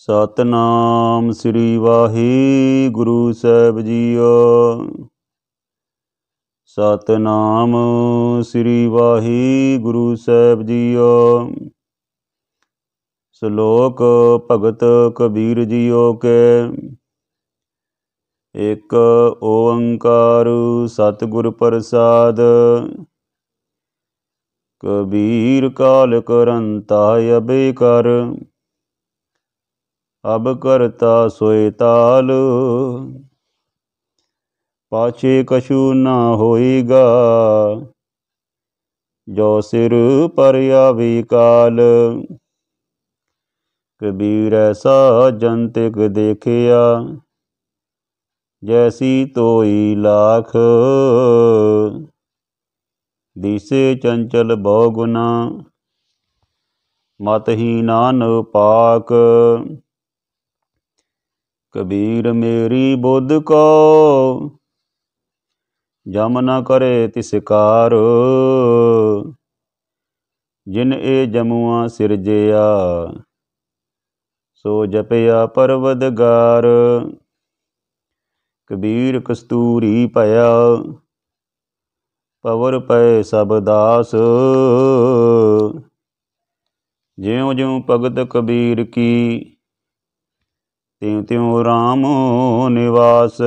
सतनाम श्री वाहिगुरु साहिब जीओ। सतनाम श्री वाहिगुरु साहिब जीओ। श्लोक भगत कबीर जीओ के। एक ओंकार सतगुर प्रसाद। कबीर काल करंता अबे कर। अब करता सोए ताल। पाछे कछु न होएगा। जो सिर पर आवे काल। कबीर ऐसा जंतिक देखिया। जैसी तोई लाख। दिसे चंचल बहुगुना। मतहीना न पाक। कबीर मेरी बुध को। जम न करे तिसकार। जिन ए जमुआ सिरजया। सो जपया परवदगार। कबीर कस्तूरी पया। पवर पै सब दास। ज्यों ज्यों भगत कबीर की। त्यों त्यों राम निवास।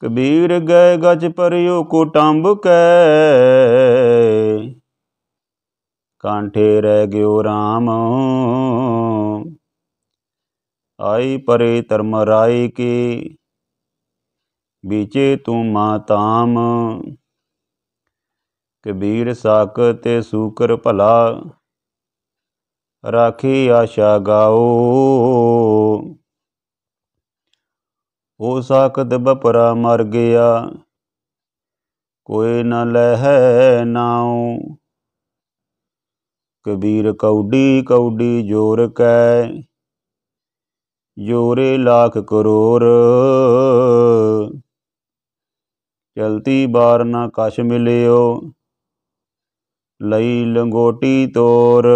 कबीर गए गज परियो कुटुंब कै। कांठे रह गयो राम। आई परे धर्मराय के। बीचे तुम ताम। कबीर साकत सूकर भला। राखी आशा गाओ। हो साकत बपरा मर गया। कोई न लह नाओ। कबीर कौडी कौडी जोर कै। जोरे लाख करोड़। चलती बार न कछ मिलियो। लई लंगोटी तोर।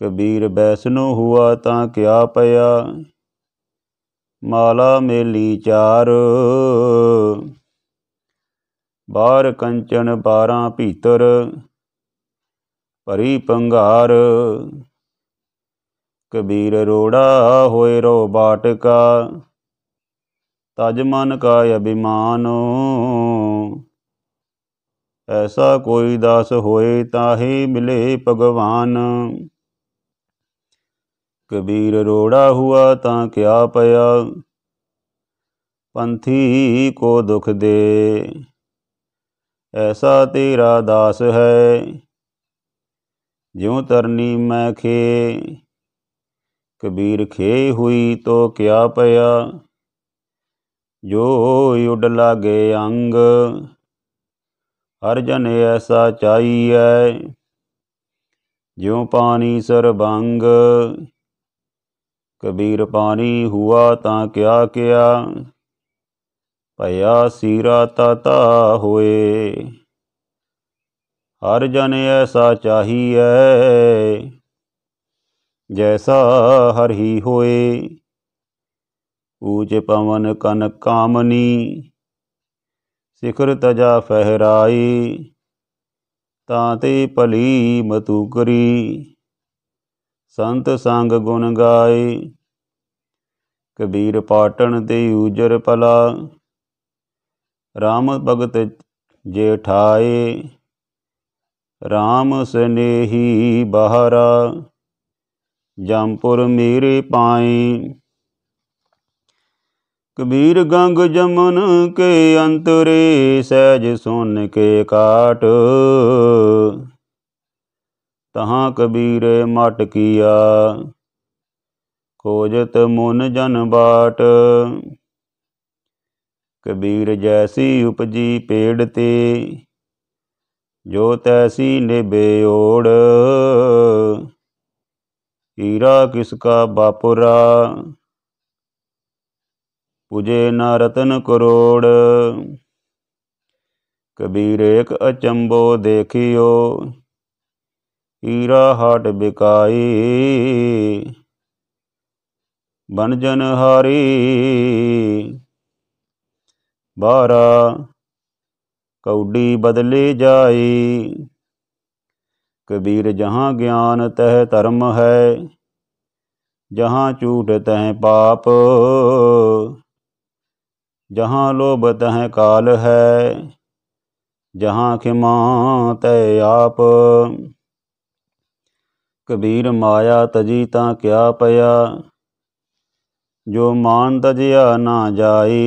कबीर बैसनो हुआ तां क्या पया। माला मेली चार। बार कंचन बारां भीतर। भरी पंगार। कबीर रोड़ा होए रो बाटका। तज मन का अभिमान। ऐसा कोई दास होए ताहे मिले भगवान। कबीर रोड़ा हुआ तां क्या पया। पंथी को दुख दे। ऐसा तेरा दास है। ज्यों तरनी मैं खे। कबीर खे हुई तो क्या पया। जो उड लागे अंग। हर जन ऐसा चाहिए। ज्यों पानी सरबंग। कबीर पानी हुआ तां क्या किया। भया सीरा ताता होए। हर जन ऐसा चाहिए। जैसा हर ही होए। ऊंच पवन कन कामनी। शिखर तजा फहराई। ताते भली मतूकरी। संत संग गुण गाए। कबीर पाटन ते ऊजर भला। राम भगत जे ठाए। राम स्नेही बहारा। जमपुर मेरे पाए। कबीर गंग जमन के अंतरे। सहज सुन के काट। तहाँ कबीर मट किया। खोजत मुन जन बाट। कबीर जैसी उपजी पेड़ ते। जो तैसी निभे ओड़। हीरा किसका बापुरा। पुजे न रतन करोड़। कबीर एक अचंबो देखियो। हीरा हाट बिकाई, बनजन हारी। बारा कौडी बदले जाई, कबीर जहाँ ज्ञान तह धर्म है, जहाँ झूठ तह पाप, जहाँ लोभ तह काल है, जहाँ खिमा तह आप। कबीर माया तजी तां क्या पया, जो मान तजया ना जाई।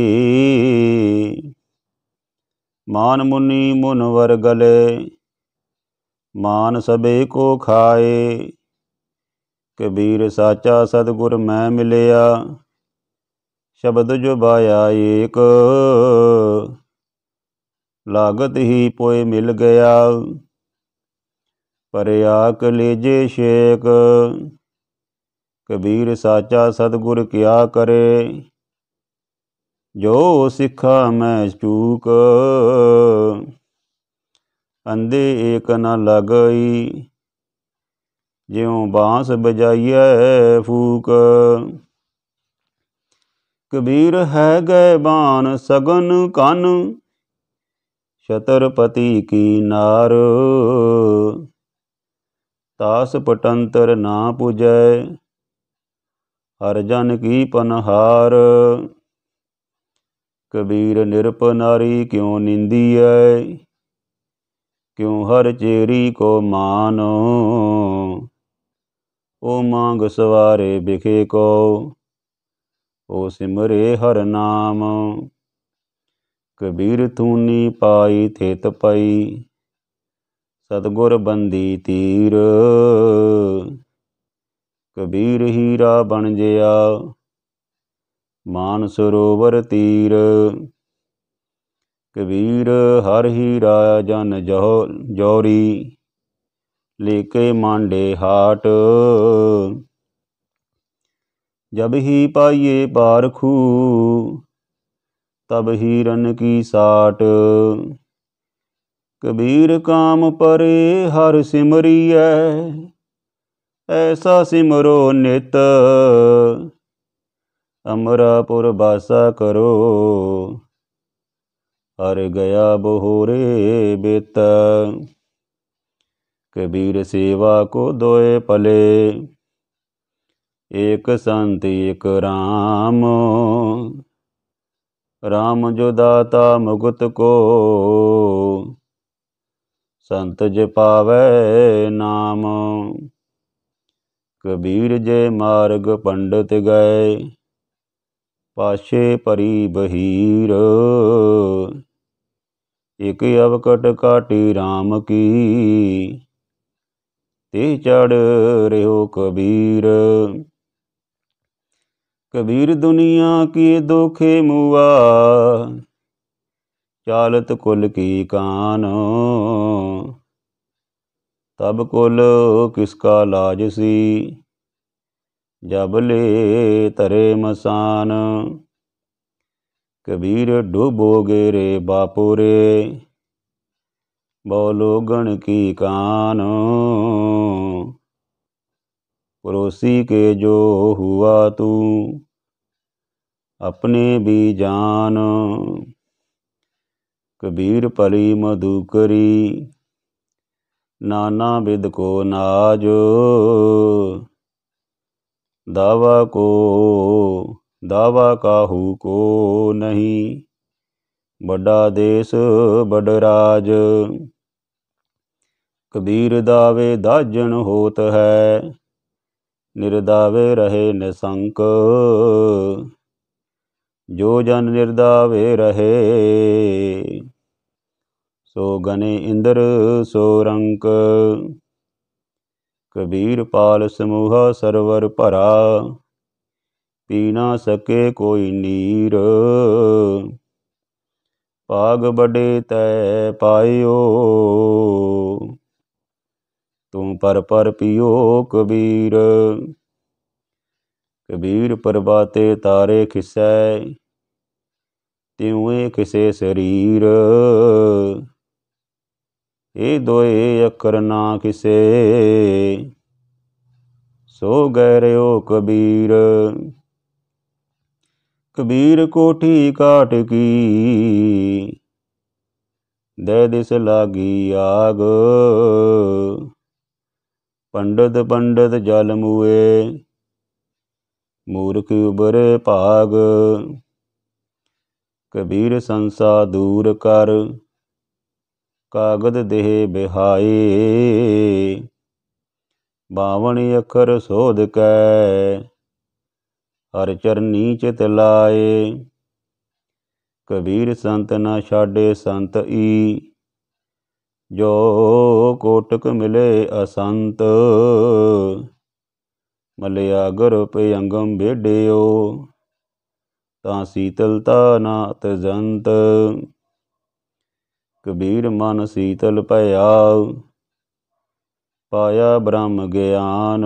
मान मुनि मुनवर गले, मान सबे को खाए। कबीर साचा सतगुर मैं मिलिया, शब्द जो बाया एक, लागत ही पोए मिल गया, परया कलेजे शेक। कबीर साचा सतगुर क्या करे, जो सिखा मैं चूक। अंधे एक न लगई, ज्यों बांस बजाइए फूक। कबीर है गए बान सगन कन, छतरपति की नार। तास पटंतर ना पुजै, हर जन की पनहार। कबीर निरप नारी क्यों निंदिए, क्यों हर चेरी को मानो। ओ मांग सवारे बिखे को, ओ सिमरे हर नाम। कबीर थूनी पाई थित पई, सतगुर बंदी तीर। कबीर हीरा बन जया, मान सरोवर तीर। कबीर हर हीरा जन जौरी, लेके मांडे हाट। जब ही पाइये पारखू, तब हीरन की साट। कबीर काम परे हर सिमरियै, ऐसा सिमरो नित। अमरापुर बासा करो, हर गया बहोरे बेत। कबीर सेवा को दोए पले, एक संत एक राम। राम जो दाता मुकुत को, संत ज पावै नाम। कबीर जय मार्ग पंडित गए, पाछे परी बहीर। एक अवकट काटी राम की, ते चढ़ रहो कबीर। कबीर दुनिया की दोखे मुआ, चालत कुल की कान। तब कुल किसका लाज सी, जब ले तरे मसान। कबीर डूबोगे रे बापू रे, बोलो गण की कान। पड़ोसी के जो हुआ तू, अपने भी जान। कबीर पली मधुकरी, नाना विद को नाज। दावा काहू को नहीं, बड़ा देश बड़ राज। कबीर दावे दाजन होत है, निर्दावे रहे निशंक। जो जन निर्दावे रहे, सो गने इंद्र सो रंक। कबीर पाल समूह सरवर भरा, पी ना सके कोई नीर। पाग बड़े तै पायो, तुम पर पियो कबीर। कबीर प्रभाते तारे खिसै, त्यों खिसे शरीर। ਇਹ ਦੋਏ ਅੱਖਰ ਨਾ ਕਿਸੇ, ਸੋ ਗਹਿ ਰਿਓ ਕਬੀਰ। ਕਬੀਰ ਕੋਠੀ ਕਾਟ ਕੀ, ਦੇ ਦਿਸ ਲਾਗੀ ਆਗ। ਪੰਡਤ ਪੰਡਤ ਜਲ ਮੂਏ, ਮੂਰਖ ਉਬਰੇ ਭਾਗ। ਕਬੀਰ ਸੰਸਾ ਦੂਰ ਕਰ, ਕਾਗਦ ਦੇਹ ਬਿਹਾਏ। ਬਾਵਨ ਅੱਖਰ ਸੋਧ ਕੈ, ਹਰ ਚਰਨੀ ਚਿਤ ਲਾਏ। ਕਬੀਰ ਸੰਤ ਨਾ ਛਾਡੇ ਸੰਤ ਈ, ਜੋ ਕੋਟਕ ਮਿਲੇ ਅਸੰਤ। ਮਲਿਆ ਗੁਰ ਭਯੰਗਮ ਭੇਡਿਓ, ਤਾਂ ਸੀਤਲਤਾ ਨਾ ਤਜੰਤ। ਕਬੀਰ ਮਨ ਸੀਤਲ ਭਇਆ, ਪਾਇਆ ਬ੍ਰਹਮ ਗਿਆਨ।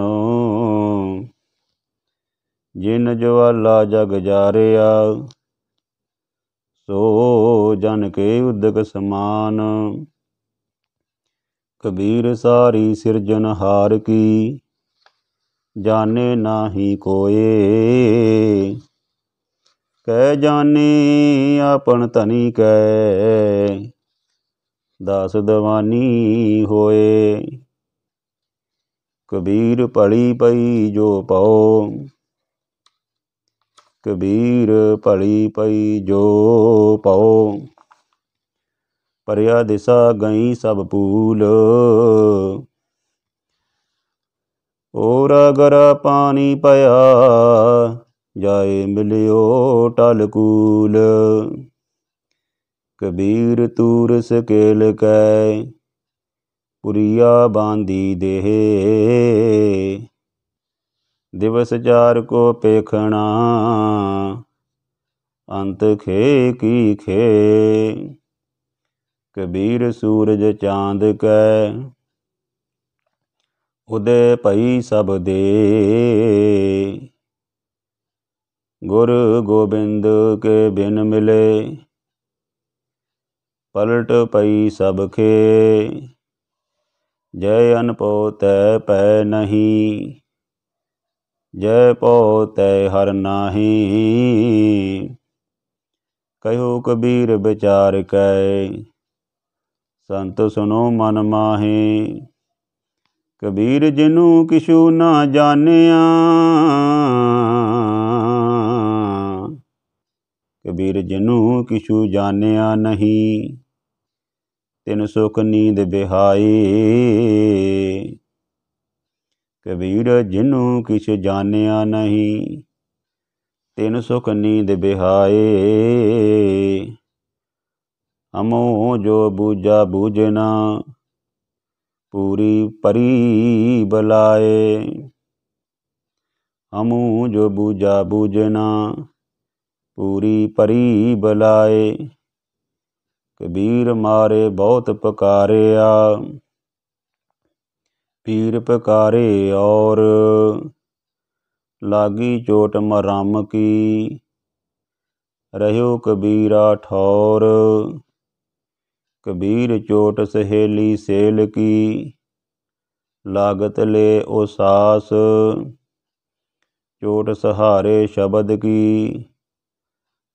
ਜਿਨ ਜਵਾਲਾ ਜਗ ਜਾਰਿਆ, ਸੋ ਜਨ ਕੇ ਉਦਕ ਸਮਾਨ। ਕਬੀਰ ਸਾਰੀ ਸਿਰਜਨਹਾਰ ਕੀ, ਜਾਣੇ ਨਾਹੀ ਕੋਏ। ਕਹਿ ਜਾਣੇ ਆਪਨ ਧਨੀ ਕੈ, ਦਾਸ ਦਵਾਨੀ ਹੋਏ। ਕਬੀਰ ਭਲੀ ਪਈ ਜੋ ਪਉ, ਕਬੀਰ ਭਲੀ ਪਈ ਜੋ ਪਉ। ਪਰਿਆ ਦਿਸਾ ਗਈ ਸਭ ਭੂਲ, ਓਰਾ ਗਰਾ ਪਾਣੀ ਪਿਆ, ਜਾਏ ਮਿਲਿਓ ਟਲ ਕੂਲ। ਕਬੀਰ ਤੂਰ ਸਕੇਲ ਕੈ, ਪੁਰੀਆ ਬਾਂਦੀ ਦੇਹ। ਦਿਵਸ ਚਾਰ ਕੋ ਪੇਖਣਾ, ਅੰਤ ਖੇ ਕੀ ਖੇ। ਕਬੀਰ ਸੂਰਜ ਚਾਂਦ ਕੈ, ਉਦੈ ਭਈ ਸਭ ਦੇ। ਗੁਰ ਗੋਬਿੰਦ ਕੇ ਬਿਨ ਮਿਲੇ, ਪਲਟ ਪਈ ਸਭ ਖੇ। ਜੈ ਅਨਭਉ ਤੈ ਭੈ ਨਹੀਂ, ਜੈ ਭਉ ਤੈ ਹਰਿ ਨਾਹੀਂ। ਕਹਿਓ ਕਬੀਰ ਵਿਚਾਰ ਕੈ, ਸੰਤ ਸੁਨੋ ਮਨ ਮਾਹੀ। ਕਬੀਰ ਜਿਨੂ ਕਿਛੂ ਨਾ ਜਾਣਿਆ, ਕਬੀਰ ਜਿਨੂ ਕਿਛੂ ਜਾਣਿਆ ਨਹੀਂ। ਤਿਨ ਸੁਖ ਨੀਂਦ ਬਿਹਾਈ। ਕਬੀਰ ਜਿਨੂ ਕਿਛ ਜਾਣਿਆ ਨਹੀਂ, ਤਿਨ ਸੁਖ ਨੀਂਦ ਬਿਹਾਏ। ਹਮੋ ਜੋ ਬੂਝਾ ਬੂਝਨਾ, ਪੂਰੀ ਪਰੀ ਬਲਾਏ। ਹਮੂ ਜੋ ਬੂਝਾ ਬੂਝਨਾ, ਪੂਰੀ ਪਰੀ ਬਲਾਏ। ਕਬੀਰ ਮਾਰੇ ਬਹੁਤ ਪੁਕਾਰਿਆ, ਪੀਰ ਪੁਕਾਰੇ ਔਰ। ਲਾਗੀ ਚੋਟ ਮਰਮ ਕੀ, ਰਹਿਓ ਕਬੀਰਾ ਠੌਰ। ਕਬੀਰ ਚੋਟ ਸਹੇਲੀ ਸੇਲ ਕੀ, ਲਾਗਤ ਲੈ ਓ ਸਾਸ। ਚੋਟ ਸਹਾਰੇ ਸ਼ਬਦ ਕੀ,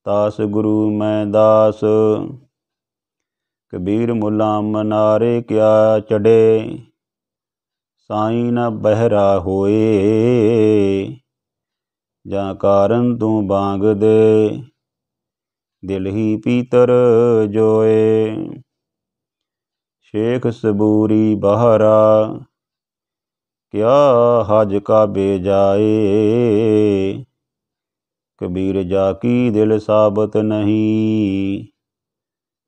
ਤਾਸ ਗੁਰੂ ਮੈਂ ਦਾਸ। ਕਬੀਰ ਮੁਲਾ ਮਨਾਰੇ ਕਿਆ ਚੜੇ, ਸਾਈਂ ਨ ਬਹਿਰਾ ਹੋਏ। ਜਾਂ ਕਾਰਨ ਤੂੰ ਬਾਂਗ ਦੇ, ਦਿਲ ਹੀ ਪੀਤਰ ਜੋਏ। ਸ਼ੇਖ ਸਬੂਰੀ ਬਹਰਾ, ਕਿਆ ਹਜ ਕਾਬੇ ਜਾਏ। ਕਬੀਰ ਜਾ ਕੀ ਦਿਲ ਸਾਬਤ ਨਹੀਂ,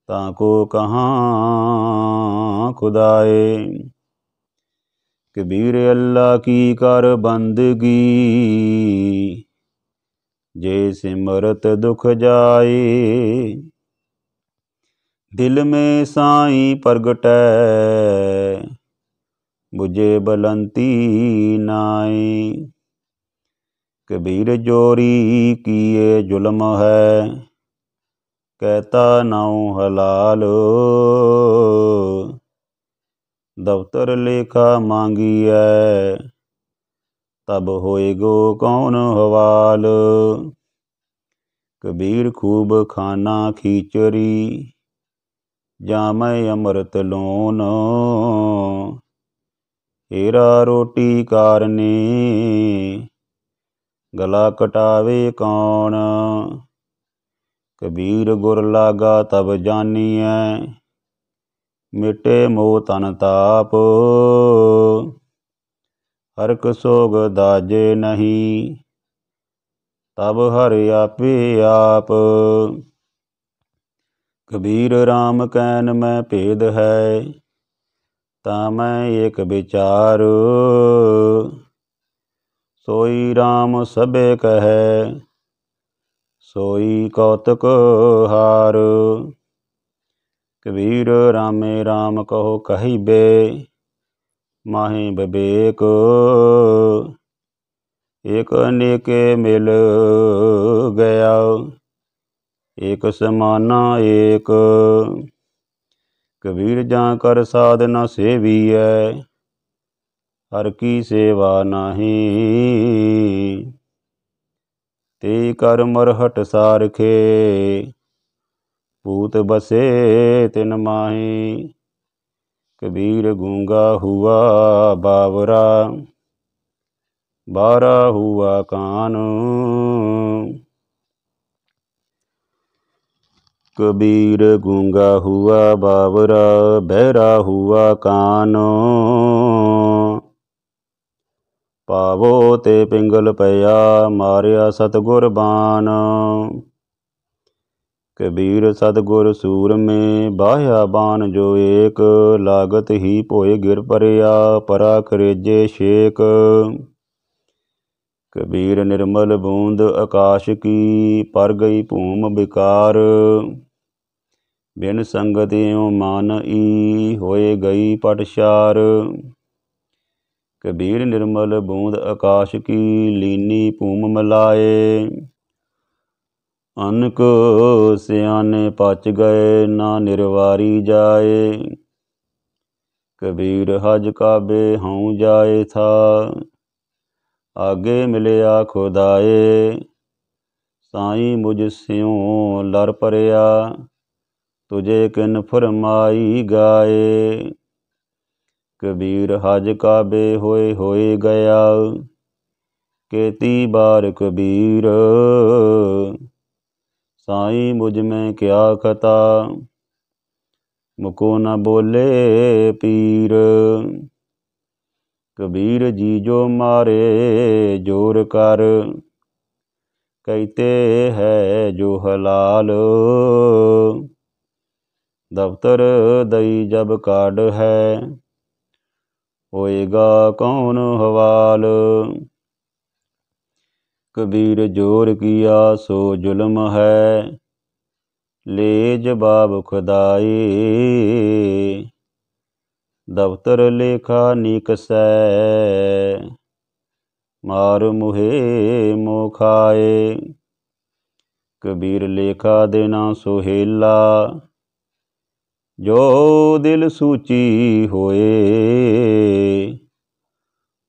ਤਾਂ ਕੋ ਕਹਾਂ ਖੁਦਾਏ। ਕਬੀਰ ਅੱਲਾ ਕੀ ਕਰ ਬੰਦਗੀ, ਜੇ ਸਿਮਰਤ ਦੁਖ ਜਾਏ। ਦਿਲ में साईं प्रगटै, बुझे बलंती नाई। कबीर जोरी किए जुल्म है, कहता नाउ हलाल। दफ्तर लेखा मांगिए, तब होएगो कौन हवाल। कबीर खूब खाना खीचरी, जामै अमृत लोन। हेरा रोटी कारने, गला कटावे कौन। कबीर गुर लागा तब जानिए, मिटे मोह तन ताप। हरक सोग दाजे नहीं, तब हर आपे आप। कबीर राम कैन में भेद है, तामै एक विचार। सोई राम सबे कहे, सोई कौतक हार। कबीर रामे राम कहो कहिबे, माहे विवेक। एक अनेके मिल गया, एक समाना एक। कबीर जां कर साधना सेविए, हर की सेवा नाही। ते कर मरहट सारखे, पूत बसे तिन माही। कबीर गूंगा हुआ बावरा, बारा हुआ कान। कबीर गूंगा हुआ बावरा, बहरा हुआ कान। पावो ते पिंगल पया, मारिया सतगुर बान। कबीर सतगुर सूर में, बाह्या बान जो एक। लागत ही पोए गिर परया, परा करेजे शेक। कबीर निर्मल बूंद आकाश की, पर गई भूम बिकार। बिन संगत एवं मान ई, होए गई पटशार। कबीर निर्मल बूंद आकाश की, लीनी भूम मिलाए। अनक सियाने पच गए, ना निर्वारी जाए। कबीर हज काबे हूँ जाए था, आगे मिलया खुदाए। साई मुझ स्यों लर परया, तुझे किन फरमाई गाए। कबीर हज काबे होए गया, केती बार कबीर। साई मुझ में क्या खता, मुको न बोले पीर। कबीर जी जो मारे जोर कर, कहते है जो हलाल। दफ्तर दई जब काड है, होएगा कौन हवाल। कबीर जोर किया सो जुल्म है, ले जवाब खुदाई। दफ्तर लेखा निकसै, मार मुहे मोह खाए। कबीर लेखा देना सोहेला, जो दिल सूची होए।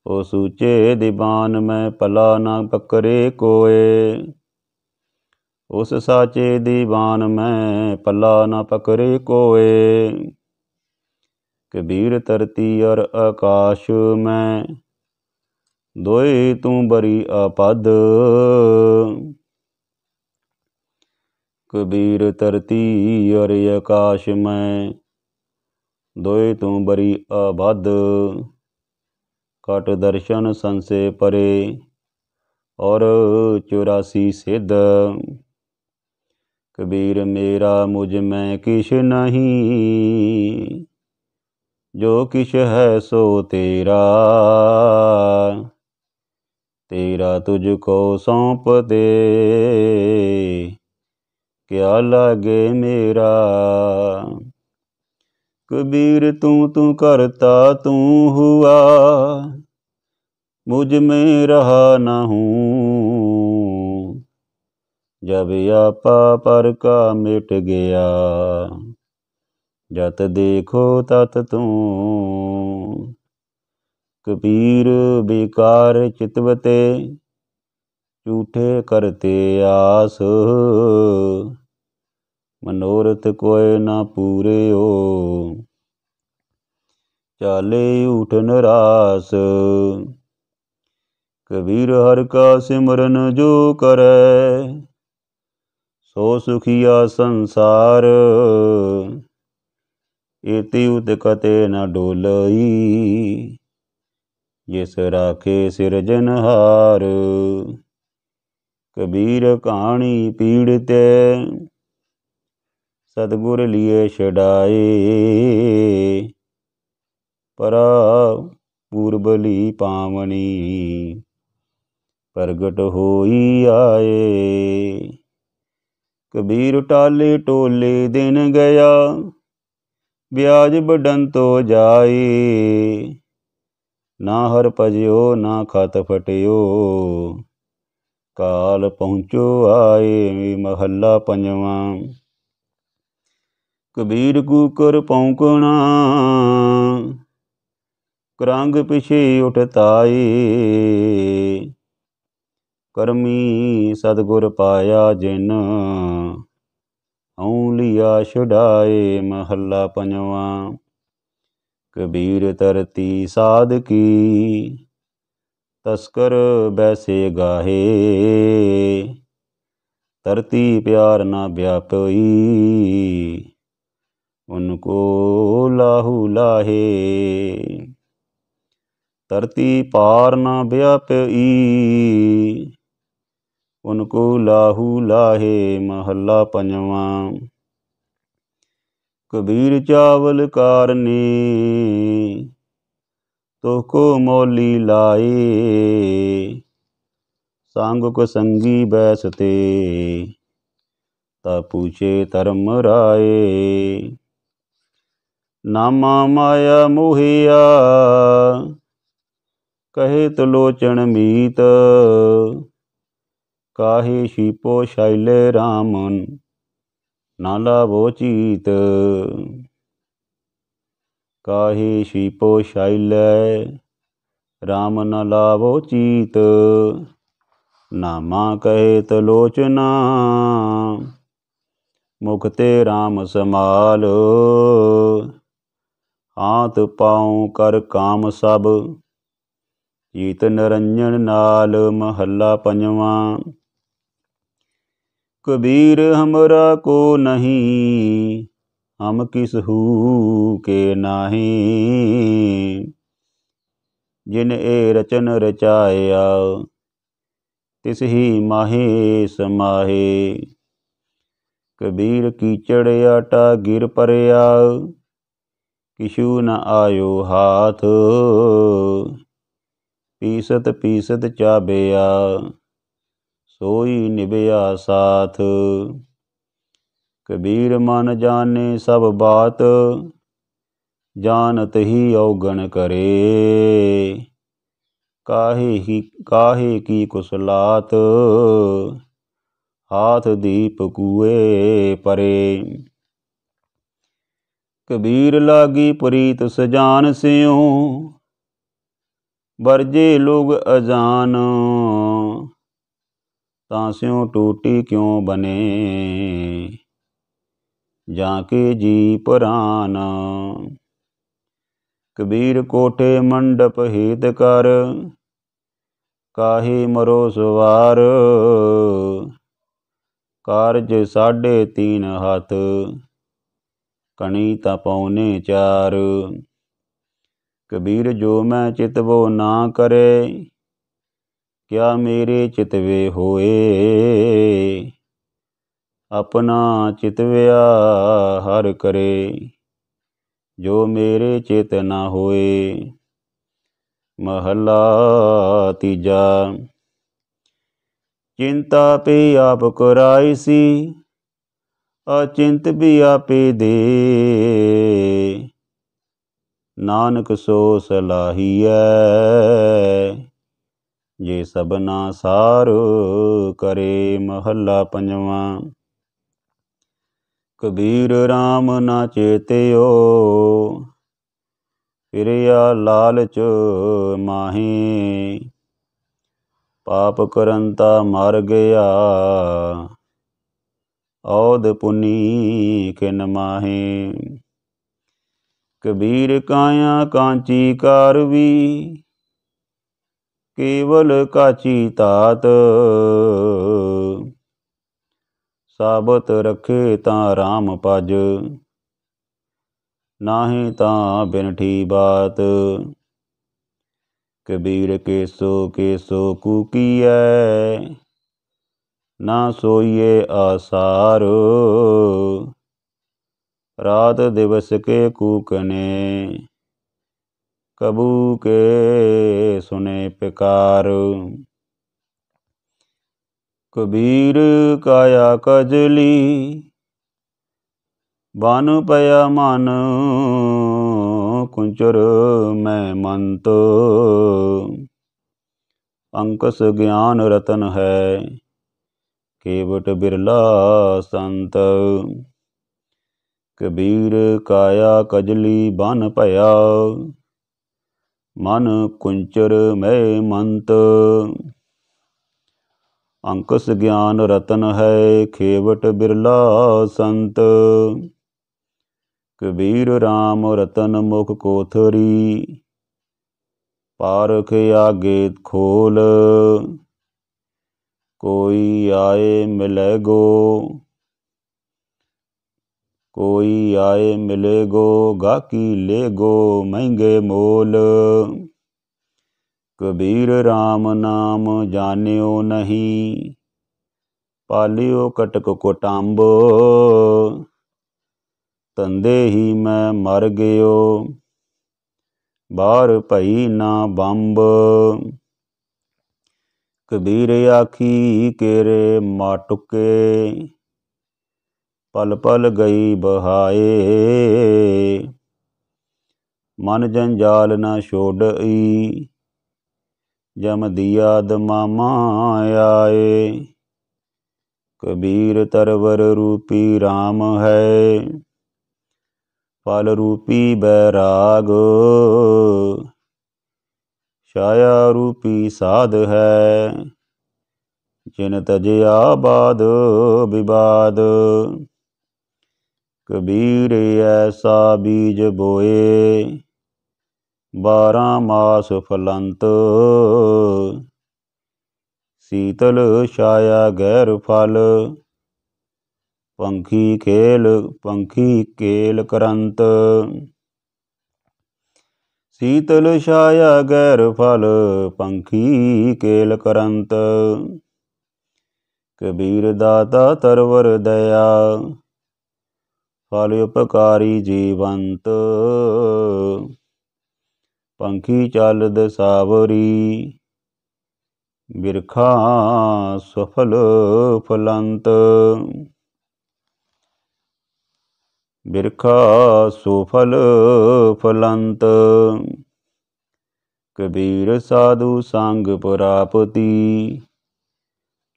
ओ सूचे दीवान में पला न पकड़े कोए। उस साचे दीवान में पला न पकड़े कोए। कबीर धरती और आकाश में, दोए तू बरी आपद। कबीर धरती और आकाश में, दोए तू बरी आबाद। कट दर्शन संशय परे, और 84 सिद्ध। कबीर मेरा मुझ में किश नहीं, जो किश है सो तेरा। तेरा तुझको सौंप दे, क्या लागे मेरा। कबीर तू करता तू हुआ, मुझ में रहा न हूँ। जब आपा पर का मिट गया, जत देखो तत तू। कबीर बेकार चितवते, झूठे करते आस। मनोरथ कोय ना पूरे हो, चाले ऊठ निरास। कबीर हर का सिमरन जो करे, सो सुखिया संसार। एति उत कते न डोलई, जिस राखे सिरजनहार। कबीर कहानी पीड़िते, सतगुर लिए छड़ाए। परा पूर्बली पावनी, प्रगट होई आए। कबीर टाले टोले दिन गया, ब्याज बढ़न तो जाए। ना हर भजयो ना खत फटियो, काल पहुँचो आए। महला पंजवा। कबीर कूकर पौंकना, करंग पिछे उठताए। करमी सतगुर पाया जिन, हऊँ लिया छुड़ाए। महला पंजवा। कबीर तरती साध की, तस्कर बैसे गाहे। तरती प्यार ना व्यापई, उनको लाहू लाहे। तरती पार ना व्यापई, उनको लाहू लाहे। महला पंजवा। कबीर चावल कारने, तोहको मौली लाए। सांग को संगी बैसते, ता पूछे धर्म राए। नामा माया मोहिया, कहे त्रिलोचन मीत। काहे शीपो शैल रामन, ना लावो चीत। काहे शीपो शैल राम न लावो चीत। नामा कहे त्रिलोचना, मुख ते राम समाल। हाथ पाँव कर काम सब, जीत निरंजन नाल। महला पंजवा। कबीर हमरा को नहीं, हम किसहू के नाही। जिन ए रचन रचाया, तिस ही माहे समाहे। कबीर कीचड़ आटा गिर परया, किछु न आयो हाथ। पीसत पीसत चाबया, सोई निभया साथ। कबीर मन जाने सब बात, जानत ही अवगण करे। काहे की कुशलात, हाथ दीप कुए परे। कबीर लागी प्रीत सजान स्यों, बरजे लोग अजान। तांस्यों टूटी क्यों बने, जाके जी परान। कबीर कोठे मंडप हेत कर, काहे मरो सवार। कारज 3.5 हाथ, कणी ता पौने 4। कबीर जो मैं चितवो ना करे, क्या मेरे चितवे होए। अपना चितव्या हर करे, जो मेरे चित ना होए। महला तीजा। चिंता पे आप कराइसी, अचिंत भी आपे दे। नानक सो सलाहिया, जे सबना सार करे। महला पंजवा। कबीर राम ना चेत्यो, फिरिया लालच माहे। पाप करंता मर गया, औद पुनी किन माहे। कबीर काया कांची कारवी, केवल काची तात। साबत रखे तां राम पज, नाहीं तां बिनठी बात। कबीर केसो केसो कूकीऐ, ना सोइए आसार। रात दिवस के कूकने, कबू के सुने पिकार। कबीर काया कजली, बन पया मन। कुंचर मैं मंत, अंकस ज्ञान रतन है, केवट बिरला संत। कबीर काया कजली बन पया, मन कुंचर मैं मंत। अंकस ज्ञान रतन है, खेवट बिरला संत। कबीर राम रतन मुख कोथरी, पारख आगे खोल। कोई आए मिले गो, कोई आए मिले गो, गाकी ले गो महंगे मोल। कबीर राम नाम जानियो नहीं, पालियो कटक कोटाम्ब। तंदे ही मैं मर गयो, बार भई ना बंब। कबीर आखी केरे माटुके, पल पल गई बहाए। मन जंजाल न छोड़ई, जम दिया दमामा आए। कबीर तरवर रूपी राम है, फल रूपी बैराग। छाया रूपी साध है, जिन तजया बाद विवाद। कबीर ऐसा बीज बोए, 12 मास फलंत। शीतल छाया गैर फल, पंखी केल करंत। शीतल छाया गैर फल, पंखी केल करंत। कबीर दाता तरवर दया, फल उपकारी जीवंत। पंखी चालद सावरी, बिरखा सफल फलंत। बिरखा सुफल फलंत। कबीर साधु संग प्रापति,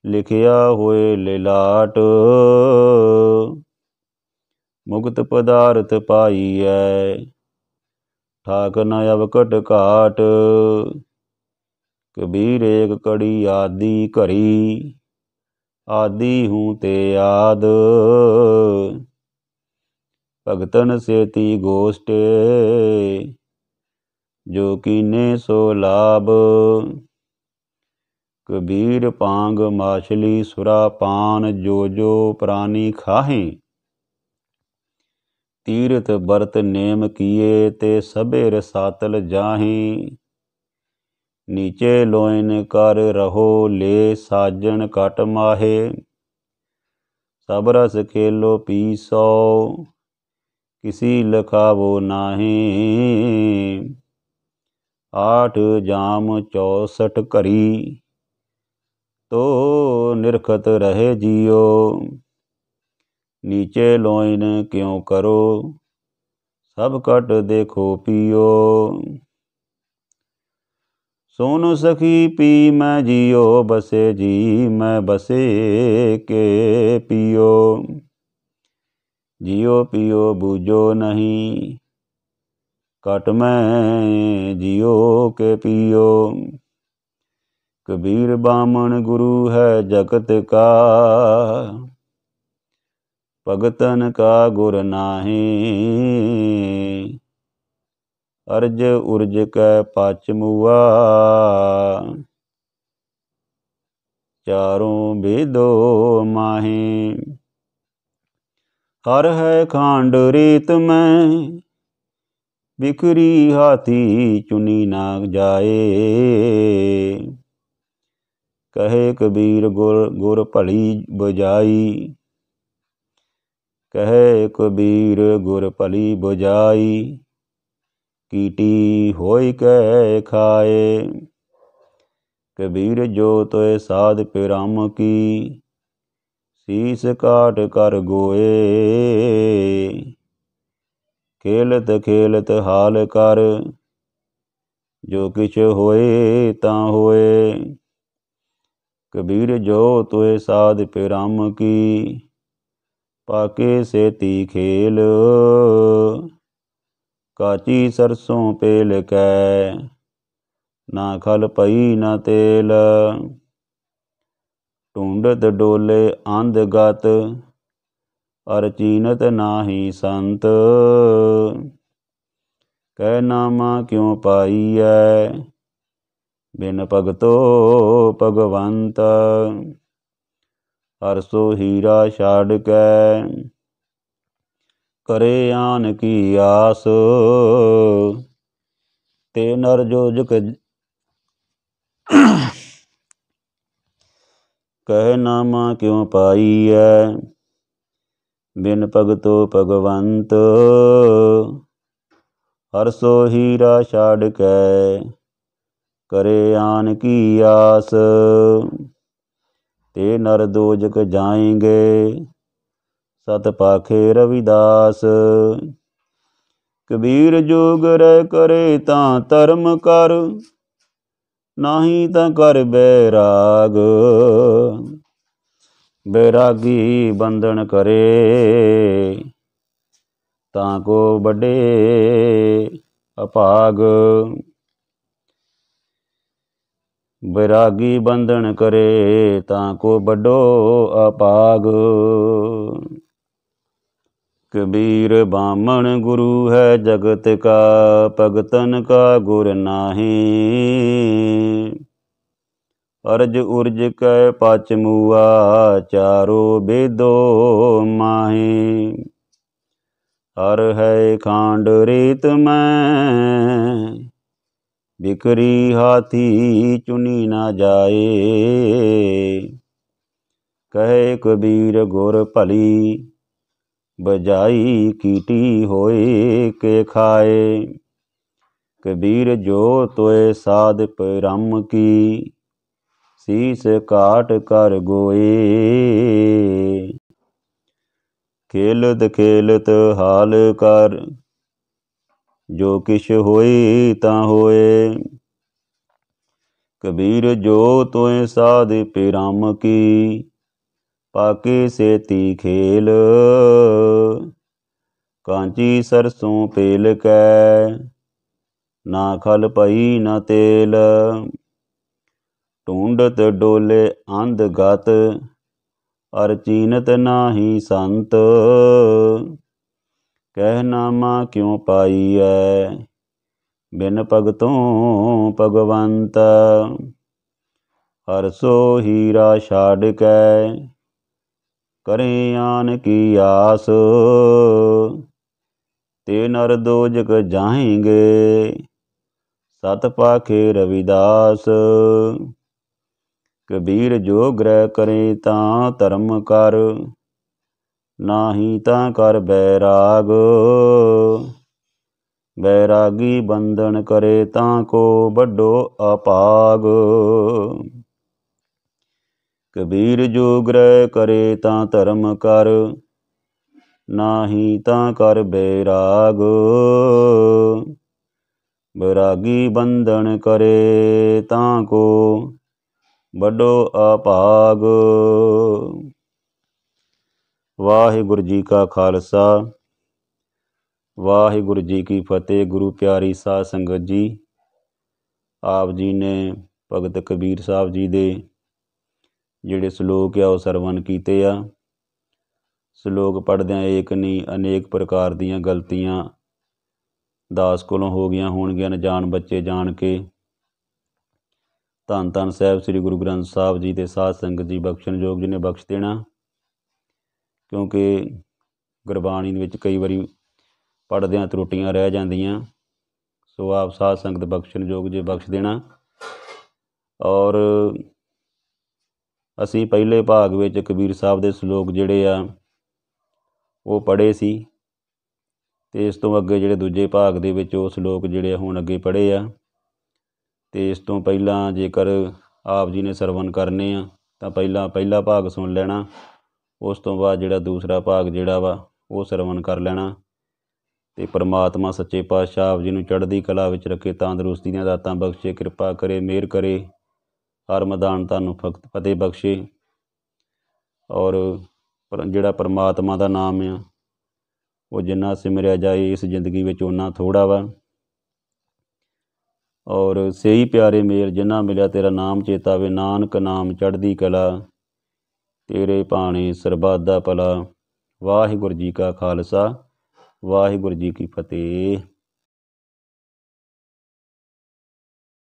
लिखिया होए लिलाट। मुक्त पदार्थ पाईऐ, ठाक न अवकट काट। कबीर एक कड़ी आदि घरी, आदि हूँ ते आद। भगतन सेती गोष्ठ, जो कीने सो लाभ। कबीर पांग माछली सुरा पान, जो जो प्राणी खाहें। तीर्थ बरत नेम किए, ते सबे रसातल जाहें। नीचे लोइन कर रहो, ले साजन कट माहे। सब रस खेलो पीसो, किसी लखावो नाहीं। 8 जाम 64 घरी, तो निरखत रहे जियो। नीचे लोइन क्यों करो, सब कट देखो पियो। सोन सखी पी मैं जियो, बसे जी मैं बसे के पियो। जियो पियो बूझो नहीं, कट में जियो के पियो। कबीर बामन गुरु है जगत का, भगतन का गुर नाहीं। अर्ज उर्ज कै पच मुआ, चारों बेदो माही। हर है खांड रेत में, बिखरी हाथी चुनी ना जाए। कहे कबीर गुर गुर भली बुझाई, कहे कबीर गुर भली बुझाई। कीटी होय कै खाए, कबीर जो तोय साध पिराम की। शीस काट कर गोए, खेलत खेलत हाल कर। जो किछ होए ता होए, कबीर जो तोय साध पिराम की। पाके सेती खेल, काची सरसों पेल कै। ना खल पई ना तेल, ढूंढत डोले अंध गत। अर चीनत नाही संत, कह नामा क्यों पाईऐ। बिन भगतो भगवंत, हर सो हीरा छाड़ कै। करे आन की आस, ते नर जोजक। कह नामा क्यों पाईऐ, बिन भगतो भगवंत। हर सो हीरा छाड़ कै, करे आन की आस। ते नर दोजक जाएंगे, सत पाखे रविदास। कबीर जोग रै करे तां धर्म कर, नाही तां कर बैराग। बैरागी बंधन करे, तां को बड़े अभाग। बैरागी बंधन करे, तां को बड़ो अभाग। कबीर बामन गुरु है जगत का, भगतन का गुर नाहीं। अर्ज उर्ज कै पच मुआ, चारो बेदो माही। हर है खांड रेत में, बिखरी हाथी चुनी ना जाए। कहे कबीर गुर भली बजाई, कीटी होए के खाए। कबीर जो तोय साध पिराम की, शीस काट कर गोए। खेलत खेलत हाल कर, जो किछ होए ता होए। कबीर जो तोय साध पिराम की, पाके सेती खेल। कांची सरसों पेल कै, ना खल पई ना तेल। ढूंढत डोले अंध गत, अर चीनत नाही संत। कह नामा क्यों पाईऐ, बिन भगतों भगवंत। हर सो हीरा छाड़ कै, करे आन की आस। ते नर दोजक जाएंगे, सत पाखे रविदास। कबीर जो ग्रह करे तां धर्म कर, नाही तां कर बैराग। बैरागी बंधन करे तां को बड़ो अभाग। कबीर जो ग्रह करे तां धर्म कर, नाही तां कर बैराग। बैरागी बंधन करे तां को बड़ो अभाग। ਵਾਹਿਗੁਰੂ ਜੀ ਕਾ ਖਾਲਸਾ ਵਾਹਿਗੁਰੂ ਜੀ ਕੀ ਫਤਿਹ। ਗੁਰੂ ਪਿਆਰੀ ਸਾਧ ਸੰਗਤ ਜੀ, ਆਪ ਜੀ ਨੇ ਭਗਤ ਕਬੀਰ ਸਾਹਿਬ ਜੀ ਦੇ ਜਿਹੜੇ ਸ਼ਲੋਕ ਆ ਉਹ ਸਰਵਣ ਕੀਤੇ ਆ। ਸ਼ਲੋਕ ਪੜ੍ਹਦਿਆਂ ਏਕ ਨਹੀਂ ਅਨੇਕ ਪ੍ਰਕਾਰ ਦੀਆਂ ਗਲਤੀਆਂ ਦਾਸ ਕੋਲੋਂ ਹੋ ਗਈਆਂ ਹੋਣਗੀਆਂ, ਅਣਜਾਣ ਬੱਚੇ ਜਾਣ ਕੇ। ਧੰਨ ਧੰਨ ਸਾਹਿਬ ਸ੍ਰੀ ਗੁਰੂ ਗ੍ਰੰਥ ਸਾਹਿਬ ਜੀ ਤੇ ਸਾਧ ਸੰਗਤ ਜੀ ਬਖਸ਼ਣਯੋਗ ਜੀ ਨੇ ਬਖਸ਼ ਦੇਣਾ, ਕਿਉਂਕਿ ਗੁਰਬਾਣੀ ਦੇ ਵਿੱਚ ਕਈ ਵਾਰੀ ਪੜ੍ਹਦਿਆਂ ਤਰੁੱਟੀਆਂ ਰਹਿ ਜਾਂਦੀਆਂ। ਸੋ ਆਪ ਸਾਧ ਸੰਗਤ ਬਖਸ਼ਣਯੋਗ ਜੀ ਬਖਸ਼ ਦੇਣਾ। ਔਰ ਅਸੀਂ ਪਹਿਲੇ ਭਾਗ ਵਿੱਚ ਕਬੀਰ ਸਾਹਿਬ ਦੇ ਸ਼ਲੋਕ ਜਿਹੜੇ ਆ ਉਹ ਪੜ੍ਹੇ ਸੀ, ਅਤੇ ਇਸ ਤੋਂ ਅੱਗੇ ਜਿਹੜੇ ਦੂਜੇ ਭਾਗ ਦੇ ਵਿੱਚ ਉਹ ਸ਼ਲੋਕ ਜਿਹੜੇ ਹੁਣ ਅੱਗੇ ਪੜ੍ਹੇ ਆ। ਅਤੇ ਇਸ ਤੋਂ ਪਹਿਲਾਂ ਜੇਕਰ ਆਪ ਜੀ ਨੇ ਸਰਵਣ ਕਰਨੇ ਆ ਤਾਂ ਪਹਿਲਾ ਭਾਗ ਸੁਣ ਲੈਣਾ, ਉਸ ਤੋਂ ਬਾਅਦ ਜਿਹੜਾ ਦੂਸਰਾ ਭਾਗ ਜਿਹੜਾ ਵਾ ਉਹ ਸਰਵਣ ਕਰ ਲੈਣਾ। ਅਤੇ ਪਰਮਾਤਮਾ ਸੱਚੇ ਪਾਤਸ਼ਾਹ ਆਪ ਜੀ ਨੂੰ ਚੜ੍ਹਦੀ ਕਲਾ ਵਿੱਚ ਰੱਖੇ, ਤੰਦਰੁਸਤੀ ਦੀਆਂ ਦਾਤਾਂ ਬਖਸ਼ੇ, ਕਿਰਪਾ ਕਰੇ, ਮਿਹਰ ਕਰੇ, ਹਰ ਮੈਦਾਨ ਤੁਹਾਨੂੰ ਫਤਿਹ ਬਖਸ਼ੇ। ਔਰ ਜਿਹੜਾ ਪਰਮਾਤਮਾ ਦਾ ਨਾਮ ਆ ਉਹ ਜਿੰਨਾ ਸਿਮਰਿਆ ਜਾਏ ਇਸ ਜ਼ਿੰਦਗੀ ਵਿੱਚ ਓਨਾ ਥੋੜ੍ਹਾ ਵਾ। ਔਰ ਸਹੀ ਪਿਆਰੇ ਮੇਲ ਜਿੰਨਾ ਮਿਲਿਆ ਤੇਰਾ ਨਾਮ ਚੇਤਾਵੇ, ਨਾਨਕ ਨਾਮ ਚੜ੍ਹਦੀ ਕਲਾ, ਤੇਰੇ ਭਾਣੇ ਸਰਬੱਤ ਦਾ ਭਲਾ। ਵਾਹਿਗੁਰੂ ਜੀ ਕਾ ਖਾਲਸਾ ਵਾਹਿਗੁਰੂ ਜੀ ਕੀ ਫਤਿਹ।